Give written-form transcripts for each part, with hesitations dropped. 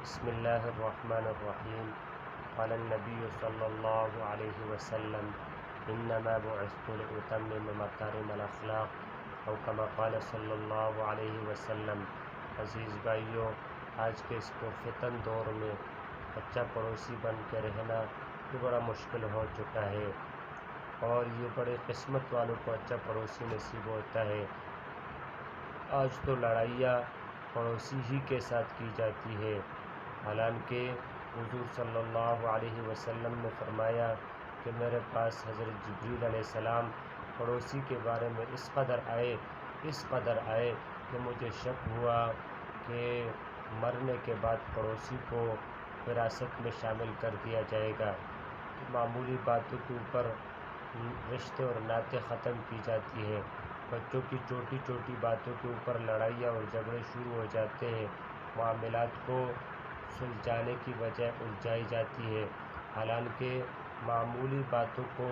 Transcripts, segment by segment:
بسم اللہ الرحمن الرحیم. قال النبی صلی اللہ علیہ وسلم انما بعثت لأتمم مکارم الاخلاق او کما قال صلی اللہ علیہ وسلم. عزیز بھائیوں، آج کے اس پرفتن دور میں اچھا پڑوسی بن کے رہنا یہ بڑا مشکل ہو چکا ہے، اور یہ بڑے قسمت والوں کو اچھا پڑوسی نصیب ہوتا ہے. آج تو لڑائیاں پڑوسی ہی کے ساتھ کی جاتی ہے، حالانکہ حضور صلی اللہ علیہ وسلم نے فرمایا کہ میرے پاس حضرت جبریل علیہ السلام پڑوسی کے بارے میں اس قدر آئے کہ مجھے شک ہوا کہ مرنے کے بعد پڑوسی کو وراثت میں شامل کر دیا جائے گا. معمولی باتوں کے اوپر رشتے اور ناطے ختم کی جاتی ہے، بچوں کی چھوٹی چھوٹی باتوں کے اوپر لڑائیاں اور جھگڑے شروع ہو جاتے ہیں، معاملات کو سلجھانے کی بجائے الجھائی جاتی ہے، حالانکہ معمولی باتوں کو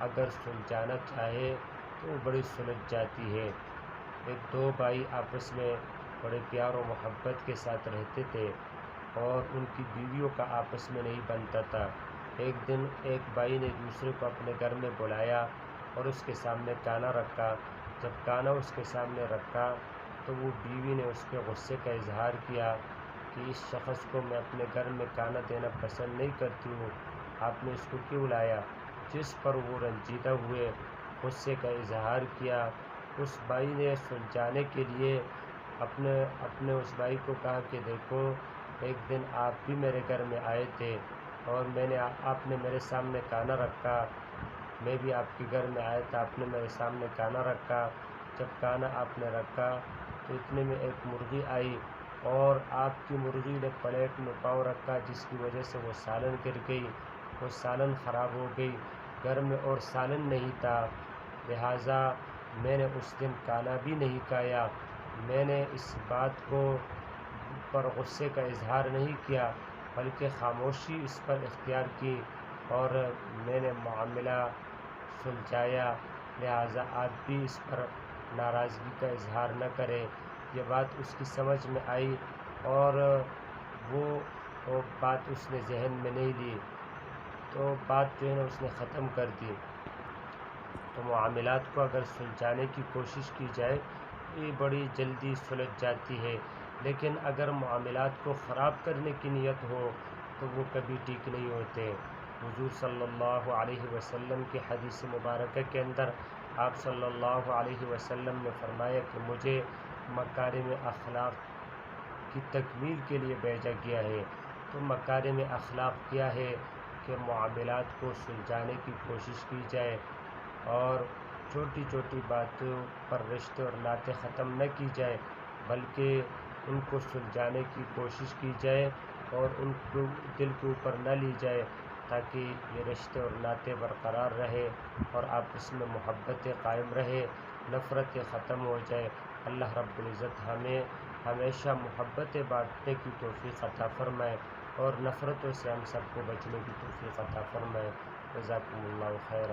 اگر سلجھانا چاہے تو وہ بڑی سلجھ جاتی ہے. دو بھائی آپس میں بڑے پیار و محبت کے ساتھ رہتے تھے اور ان کی بیویوں کا آپس میں نہیں بنتا تھا. ایک دن ایک بھائی نے دوسرے کو اپنے گھر میں بلایا اور اس کے سامنے کانا رکھا. جب کانا اس کے سامنے رکھا تو وہ بیوی نے اس کے غصے کا اظہار کیا کہ اس شخص کو میں اپنے گھر میں کانا دینا پسند نہیں کرتی ہوں، آپ نے اس کو کیوں لایا؟ جس پر وہ رنجیدہ ہوئے، غصے کا اظہار کیا. اس بھائی نے سلجھانے کے لیے اپنے اس بھائی کو کہا کہ دیکھو، ایک دن آپ بھی میرے گھر میں آئے تھے اور آپ نے میرے سامنے کانا رکھا، میں بھی آپ کے گھر میں آیا تھا، آپ نے میرے سامنے کانا رکھا. جب کانا آپ نے رکھا تو اتنے میں ایک مرغی آئی اور آپ کی مرغی نے پلیٹ میں پاؤں رکھا، جس کی وجہ سے وہ سالن گر گئی، وہ سالن خراب ہو گئی. گھر میں اور سالن نہیں تھا، لہٰذا میں نے اس دن کانا بھی نہیں کھایا. میں نے اس بات کو پر غصے کا اظہار نہیں کیا، بلکہ خاموشی اس پر اختیار کی اور میں نے معاملہ سلجھایا. لہٰذا آپ بھی اس پر ناراضگی کا اظہار نہ کریں. یہ بات اس کی سمجھ میں آئی اور وہ بات اس نے ذہن میں نہیں لی، تو بات جو ہے نا اس نے ختم کر دی. تو معاملات کو اگر سلجھانے کی کوشش کی جائے یہ بڑی جلدی سلجھ جاتی ہے، لیکن اگر معاملات کو خراب کرنے کی نیت ہو تو وہ کبھی ٹھیک نہیں ہوتے. حضور صلی اللہ علیہ وسلم کی حدیث مبارکہ کے اندر آپ صلی اللہ علیہ وسلم نے فرمایا کہ مجھے مکارم اخلاق کی تکمیل کے لیے بھیجا گیا ہے. تو مکارم اخلاق کیا ہے کہ معاملات کو سلجھانے کی کوشش کی جائے اور چھوٹی چھوٹی باتوں پر رشتے اور ناطے ختم نہ کی جائے، بلکہ ان کو سلجھانے کی کوشش کی جائے اور ان کو دل کے اوپر نہ لی جائے، تاکہ یہ رشتے اور ناطے برقرار رہے اور آپس میں محبتیں قائم رہے، نفرتیں ختم ہو جائے. اللہ رب العزت ہمیں ہمیشہ محبتیں بانٹنے کی توفیق عطا فرمائے اور نفرتوں سے ہم سب کو بچنے کی توفیق عطا فرمائے. جزاکم اللہ خیر.